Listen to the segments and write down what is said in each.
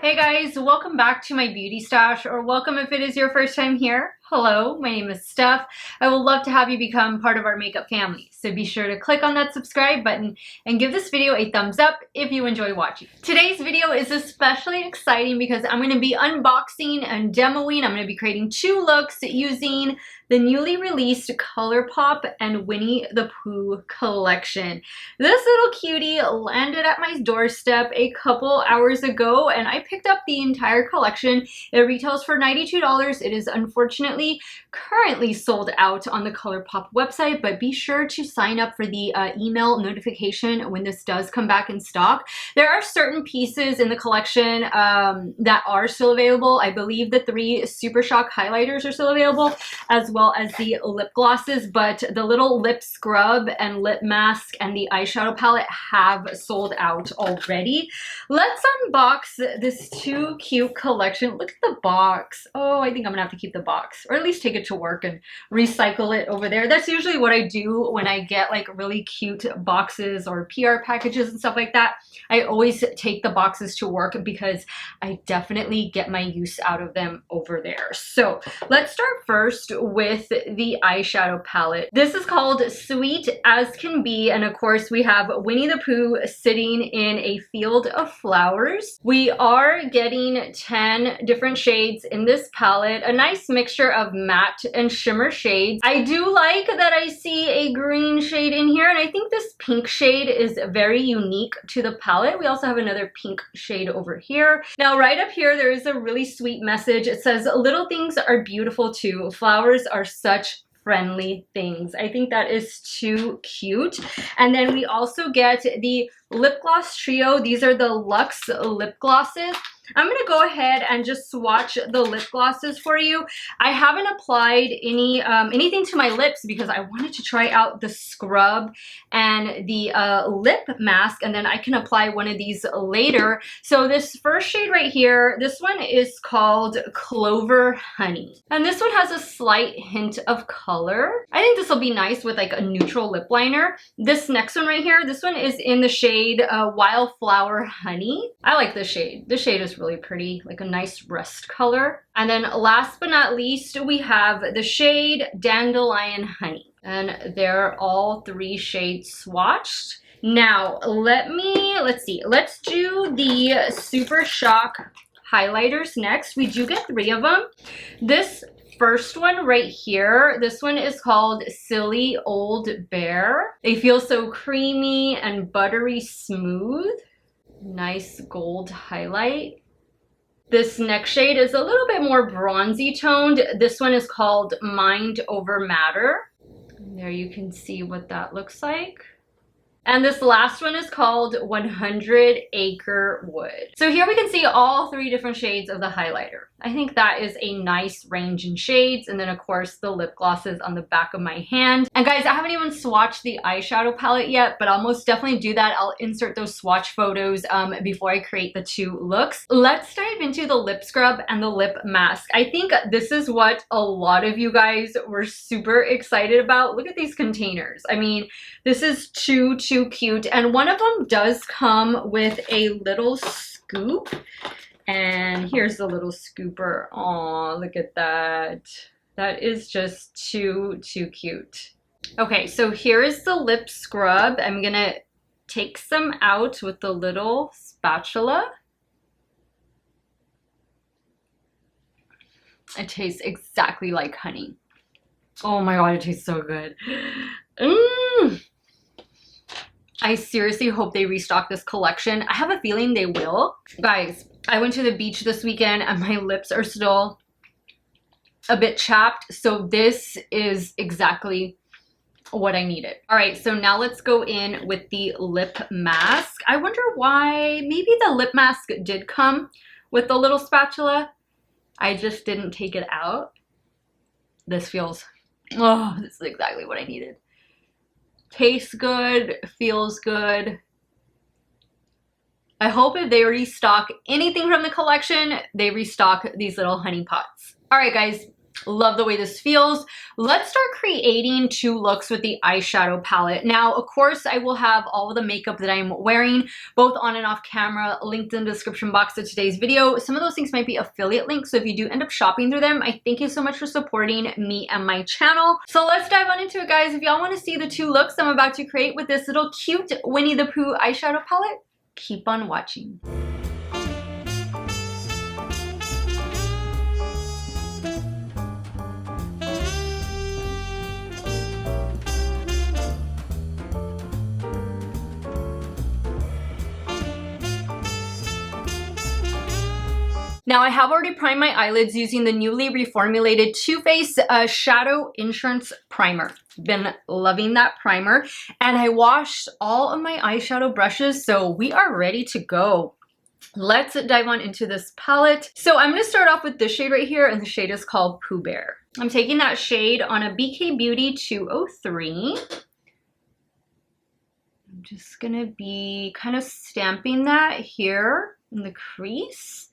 Hey guys, welcome back to my beauty stash, or welcome if it is your first time here. Hello, my name is Steff. I would love to have you become part of our makeup family. So be sure to click on that subscribe button and give this video a thumbs up if you enjoy watching. Today's video is especially exciting because I'm going to be unboxing and demoing. I'm going to be creating two looks using the newly released ColourPop and Winnie the Pooh collection. This little cutie landed at my doorstep a couple hours ago and I picked up the entire collection. It retails for $92. It is unfortunately currently sold out on the ColourPop website, but be sure to sign up for the email notification when this does come back in stock. There are certain pieces in the collection that are still available. I believe the 3 Super Shock highlighters are still available, as well as the lip glosses, but the little lip scrub and lip mask and the eyeshadow palette have sold out already. Let's unbox this too cute collection. Look at the box. Oh, I think I'm gonna have to keep the box, or at least take it to work and recycle it over there. That's usually what I do when I get like really cute boxes or PR packages and stuff like that. I always take the boxes to work because I definitely get my use out of them over there. So let's start first with the eyeshadow palette. This is called Sweet as Can Be, and of course we have Winnie the Pooh sitting in a field of flowers. We are getting 10 different shades in this palette, a nice mixture of matte and shimmer shades. I do like that I see a green shade in here, and I think this pink shade is very unique to the palette. We also have another pink shade over here. Now right up here there is a really sweet message. It says, "Little things are beautiful too. Flowers are such friendly things." I think that is too cute. And then we also get the lip gloss trio. These are the Luxe lip glosses. I'm going to go ahead and just swatch the lip glosses for you. I haven't applied anything to my lips because I wanted to try out the scrub and the lip mask, and then I can apply one of these later. So this first shade right here, this one is called Clover Honey. And this one has a slight hint of color. I think this will be nice with like a neutral lip liner. This next one right here, this one is in the shade Wildflower Honey. I like this shade. This shade is really pretty, like a nice rust color. And then last but not least, we have the shade Dandelion Honey. And they're all 3 shades swatched. Now, let's see. Let's do the Super Shock highlighters next. We do get 3 of them. This first one right here, this one is called Silly Old Bear. They feel so creamy and buttery smooth. Nice gold highlight. This next shade is a little bit more bronzy toned. This one is called Mind Over Matter. And there you can see what that looks like. And this last one is called 100 Acre Wood. So here we can see all 3 different shades of the highlighter. I think that is a nice range in shades. And then of course the lip glosses on the back of my hand. And guys, I haven't even swatched the eyeshadow palette yet, but I'll most definitely do that. I'll insert those swatch photos before I create the 2 looks. Let's dive into the lip scrub and the lip mask. I think this is what a lot of you guys were super excited about. Look at these containers. I mean, this is too cute. And one of them does come with a little scoop. And here's the little scooper. Aw, look at that. That is just too cute. Okay, so here is the lip scrub. I'm gonna take some out with the little spatula. It tastes exactly like honey. Oh my god, it tastes so good. I seriously hope they restock this collection. I have a feeling they will. Guys, I went to the beach this weekend and my lips are still a bit chapped. So this is exactly what I needed. All right, so now let's go in with the lip mask. I wonder why, maybe the lip mask did come with the little spatula. I just didn't take it out. This feels, oh, this is exactly what I needed. Tastes good, feels good. I hope if they restock anything from the collection, they restock these little honey pots. All right, guys, Love the way this feels. Let's start creating 2 looks with the eyeshadow palette. Now, of course, I will have all of the makeup that I'm wearing, both on and off camera, linked in the description box of today's video. Some of those things might be affiliate links, so if you do end up shopping through them, I thank you so much for supporting me and my channel. So let's dive on into it, guys. If y'all want to see the 2 looks I'm about to create with this little cute Winnie the Pooh eyeshadow palette, keep on watching. Now, I have already primed my eyelids using the newly reformulated Too Faced Shadow Insurance Primer. Been loving that primer. And I washed all of my eyeshadow brushes, so we are ready to go. Let's dive on into this palette. So I'm going to start off with this shade right here, and the shade is called Pooh Bear. I'm taking that shade on a BK Beauty 203. I'm just going to be kind of stamping that here in the crease.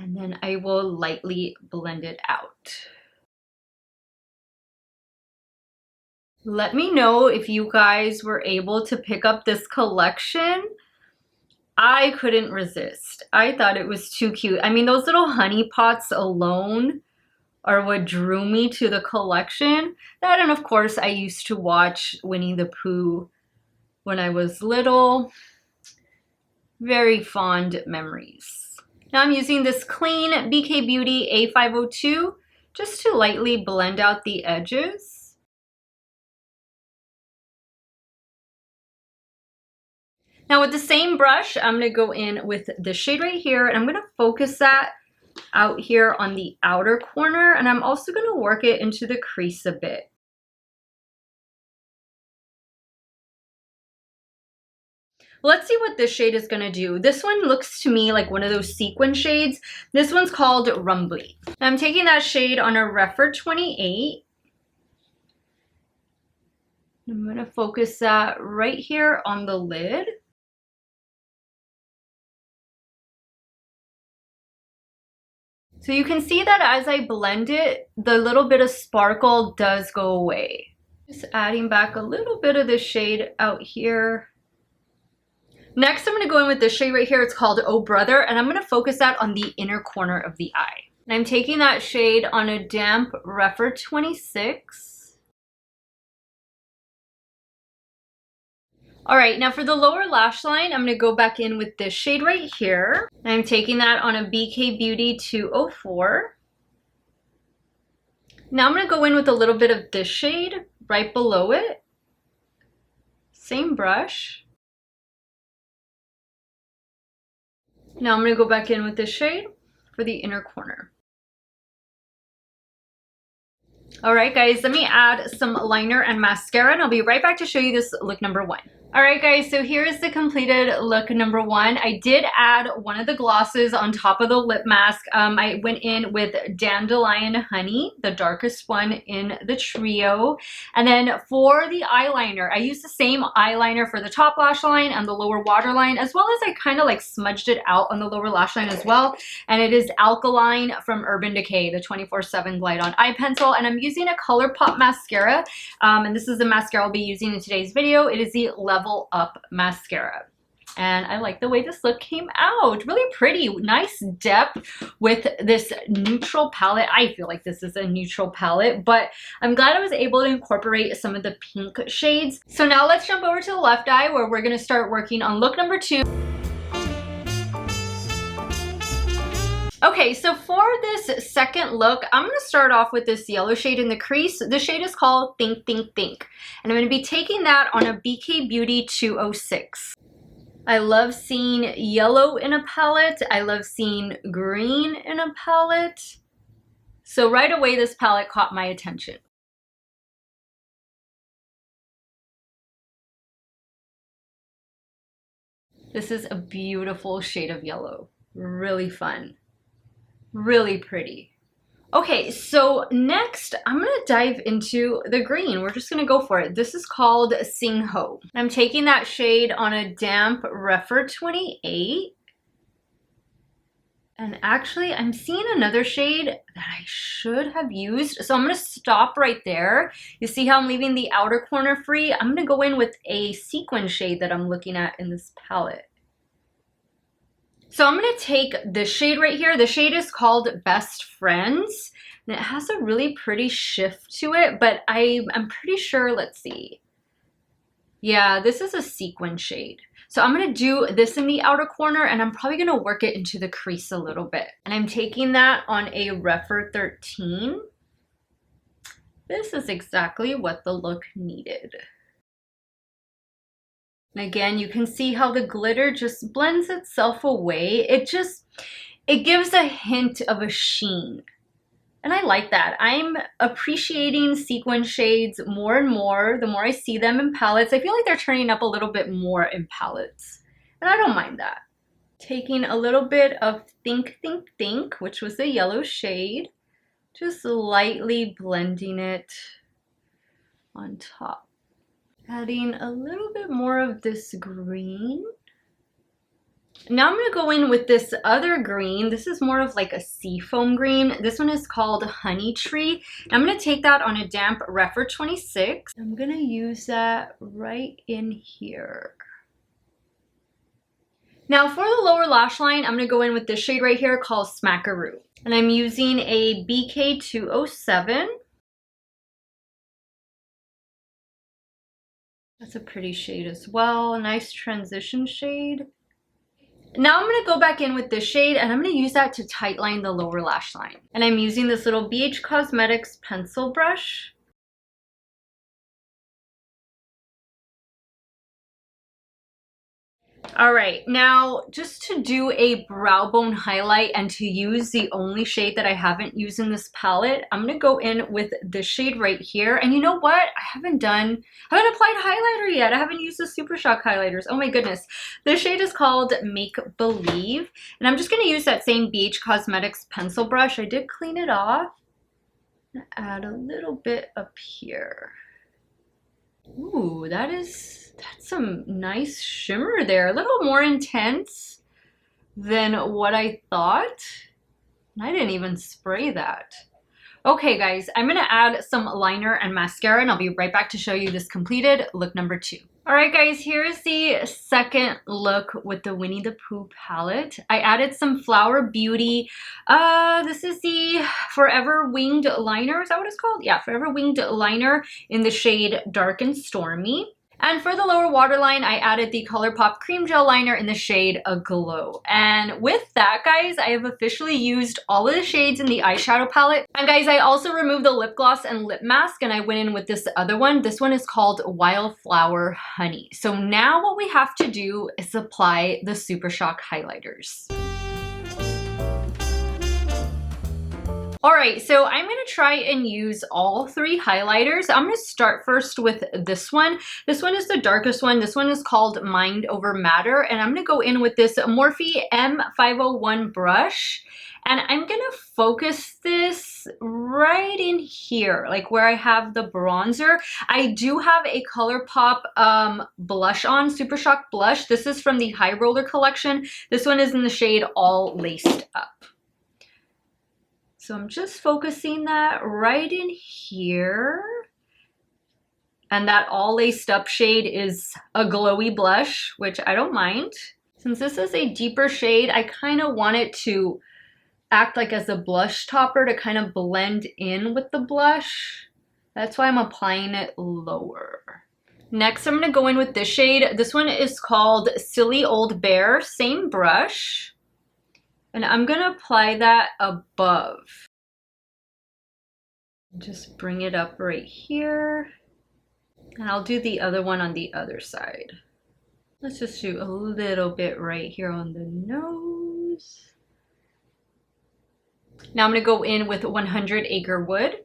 And then I will lightly blend it out. Let me know if you guys were able to pick up this collection. I couldn't resist. I thought it was too cute. I mean, those little honey pots alone are what drew me to the collection. That, and of course, I used to watch Winnie the Pooh when I was little. Very fond memories. Now I'm using this clean BK Beauty A502 just to lightly blend out the edges. Now with the same brush, I'm going to go in with the shade right here, and I'm going to focus that out here on the outer corner, and I'm also going to work it into the crease a bit. Let's see what this shade is going to do. This one looks to me like one of those sequin shades. This one's called Rumbly. I'm taking that shade on a Refer 28. I'm going to focus that right here on the lid. So you can see that as I blend it, the little bit of sparkle does go away. Just adding back a little bit of the shade out here. Next, I'm going to go in with this shade right here. It's called Oh Brother, and I'm going to focus that on the inner corner of the eye. And I'm taking that shade on a damp Refer 26. All right, now for the lower lash line, I'm going to go back in with this shade right here. And I'm taking that on a BK Beauty 204. Now I'm going to go in with a little bit of this shade right below it. Same brush. Now I'm going to go back in with this shade for the inner corner. All right, guys, let me add some liner and mascara, and I'll be right back to show you this look number 1. All right, guys, so here is the completed look number 1. I did add one of the glosses on top of the lip mask. I went in with Dandelion Honey, the darkest one in the trio. And then for the eyeliner, I used the same eyeliner for the top lash line and the lower waterline, as well as I kind of like smudged it out on the lower lash line as well. And it is Alkaline from Urban Decay, the 24/7 Glide On Eye Pencil. And I'm using a ColourPop mascara. And this is the mascara I'll be using in today's video. It is the Level Up mascara, and I like the way this look came out. Really pretty, nice depth with this neutral palette. I feel like this is a neutral palette, but I'm glad I was able to incorporate some of the pink shades. So now let's jump over to the left eye, where we're going to start working on look number 2. Okay, so for this second look, I'm going to start off with this yellow shade in the crease. The shade is called Think, Think, Think. And I'm going to be taking that on a BK Beauty 206. I love seeing yellow in a palette. I love seeing green in a palette. So right away, this palette caught my attention. This is a beautiful shade of yellow. Really fun. Really pretty. Okay, so next I'm gonna dive into the green. We're just gonna go for it. This is called Sing Ho. I'm taking that shade on a damp Refer 28. And actually, I'm seeing another shade that I should have used. So I'm going to stop right there. You see how I'm leaving the outer corner free? I'm going to go in with a sequin shade that I'm looking at in this palette. So I'm going to take this shade right here. The shade is called Best Friends. And it has a really pretty shift to it, but I'm pretty sure, let's see. Yeah, this is a sequin shade. So I'm going to do this in the outer corner, and I'm probably going to work it into the crease a little bit. And I'm taking that on a Rephr 13. This is exactly what the look needed. And again, you can see how the glitter just blends itself away. It gives a hint of a sheen. And I like that. I'm appreciating sequin shades more and more the more I see them in palettes. I feel like they're turning up a little bit more in palettes. And I don't mind that. Taking a little bit of Think, Think, Think, which was the yellow shade. Just lightly blending it on top. Adding a little bit more of this green. Now I'm going to go in with this other green. This is more of like a seafoam green. This one is called Honey Tree. I'm going to take that on a damp Rephr 26. I'm going to use that right in here. Now for the lower lash line, I'm going to go in with this shade right here called Smackaroo. And I'm using a BK207. That's a pretty shade as well. A nice transition shade. Now I'm going to go back in with this shade, and I'm going to use that to tightline the lower lash line. And I'm using this little BH Cosmetics pencil brush. All right, now just to do a brow bone highlight and to use the only shade that I haven't used in this palette, I'm going to go in with this shade right here. And you know what? I haven't applied highlighter yet. I haven't used the Super Shock highlighters. Oh my goodness. This shade is called Make Believe. And I'm just going to use that same BH Cosmetics pencil brush. I did clean it off. Add a little bit up here. Ooh, that's some nice shimmer there. A little more intense than what I thought. And I didn't even spray that. Okay, guys, I'm gonna add some liner and mascara, and I'll be right back to show you this completed look number 2. All right, guys, here's the second look with the Winnie the Pooh palette. I added some Flower Beauty. This is the Forever Winged Liner. Is that what it's called? Yeah, Forever Winged Liner in the shade Dark and Stormy. And for the lower waterline, I added the ColourPop Cream Gel Liner in the shade Aglow. And with that, guys, I have officially used all of the shades in the eyeshadow palette. And guys, I also removed the lip gloss and lip mask, and I went in with this other one. This one is called Wildflower Honey. So now what we have to do is apply the Super Shock highlighters. All right, so I'm going to try and use all 3 highlighters. I'm going to start first with this one. This one is the darkest one. This one is called Mind Over Matter, and I'm going to go in with this Morphe M501 brush, and I'm going to focus this right in here, like where I have the bronzer. I do have a ColourPop blush on, Super Shock blush. This is from the High Roller collection. This one is in the shade All Laced Up. So I'm just focusing that right in here. And that All Laced Up shade is a glowy blush, which I don't mind. Since this is a deeper shade, I kind of want it to act like as a blush topper to kind of blend in with the blush. That's why I'm applying it lower. Next, I'm going to go in with this shade. This one is called Silly Old Bear, same brush. And I'm going to apply that above. Just bring it up right here. And I'll do the other one on the other side. Let's just do a little bit right here on the nose. Now I'm going to go in with 100 Acre Wood.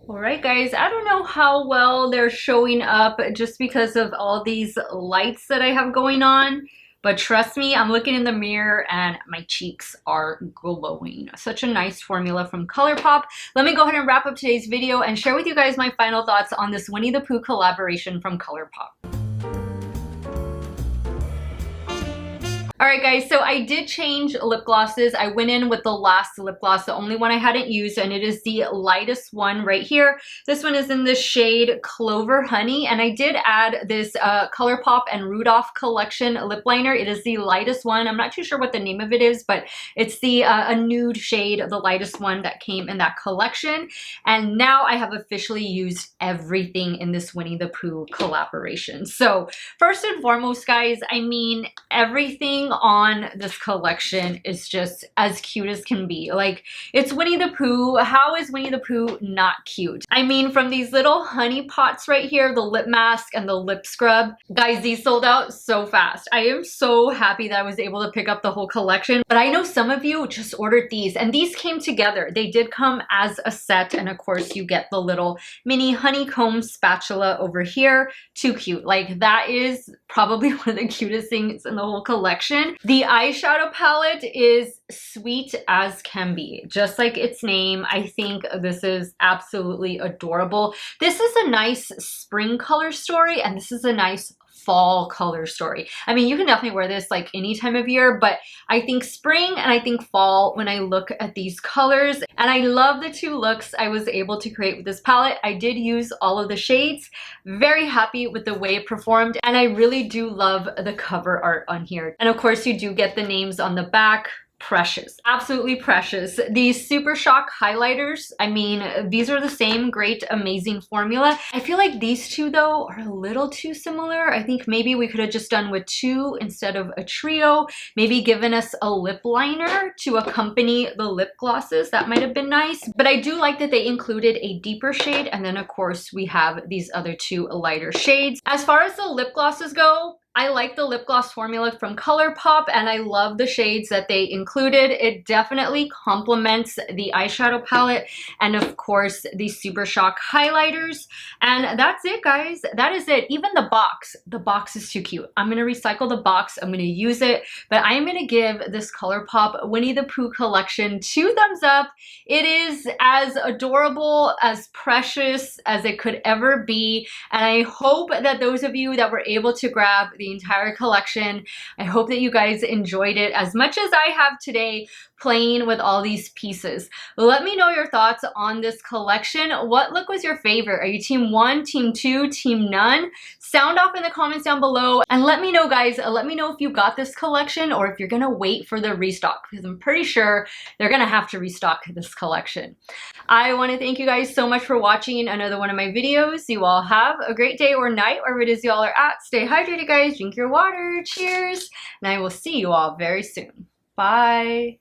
All right, guys, I don't know how well they're showing up just because of all these lights that I have going on, but trust me, I'm looking in the mirror and my cheeks are glowing. Such a nice formula from ColourPop. Let me go ahead and wrap up today's video and share with you guys my final thoughts on this Winnie the Pooh collaboration from ColourPop. All right, guys, so I did change lip glosses. I went in with the last lip gloss, the only one I hadn't used, and it is the lightest one right here. This one is in the shade Clover Honey, and I did add this ColourPop and Rudolph collection lip liner. It is the lightest one. I'm not too sure what the name of it is, but it's the a nude shade, the lightest one that came in that collection. And now I have officially used everything in this Winnie the Pooh collaboration. So first and foremost, guys, I mean, everything on this collection is just as cute as can be. Like, it's Winnie the Pooh. How is Winnie the Pooh not cute? I mean, from these little honey pots right here, the lip mask and the lip scrub, guys, these sold out so fast. I am so happy that I was able to pick up the whole collection, but I know some of you just ordered these, and these came together. They did come as a set, and of course you get the little mini honeycomb spatula over here. Too cute. Like, that is probably one of the cutest things in the whole collection. The eyeshadow palette is sweet as can be, just like its name. I think this is absolutely adorable. This is a nice spring color story, and this is a nice fall color story. I mean, you can definitely wear this like any time of year, but I think spring and I think fall when I look at these colors. And I love the two looks I was able to create with this palette. I did use all of the shades. Very happy with the way it performed, and I really do love the cover art on here. And of course, you do get the names on the back. Precious, absolutely precious. These Super Shock highlighters, I mean, these are the same great, amazing formula. I feel like these two, though, are a little too similar. I think maybe we could have just done with two instead of a trio, maybe given us a lip liner to accompany the lip glosses. That might have been nice, but I do like that they included a deeper shade, and then of course we have these other two lighter shades. As far as the lip glosses go, I like the lip gloss formula from ColourPop, and I love the shades that they included. It definitely complements the eyeshadow palette and of course the Super Shock highlighters. And that's it, guys. That is it. Even the box is too cute. I'm gonna recycle the box. I'm gonna use it, but I'm gonna give this ColourPop Winnie the Pooh collection 2 thumbs up. It is as adorable, as precious as it could ever be, and I hope that those of you that were able to grab the entire collection, I hope that you guys enjoyed it as much as I have today playing with all these pieces. Let me know your thoughts on this collection. What look was your favorite? Are you team 1, team 2, team none? Sound off in the comments down below, and let me know, guys. Let me know if you got this collection or if you're gonna wait for the restock, because I'm pretty sure they're gonna have to restock this collection. I want to thank you guys so much for watching another one of my videos. You all have a great day or night, wherever it is y'all are at. Stay hydrated, guys. Drink your water. Cheers. And I will see you all very soon. Bye.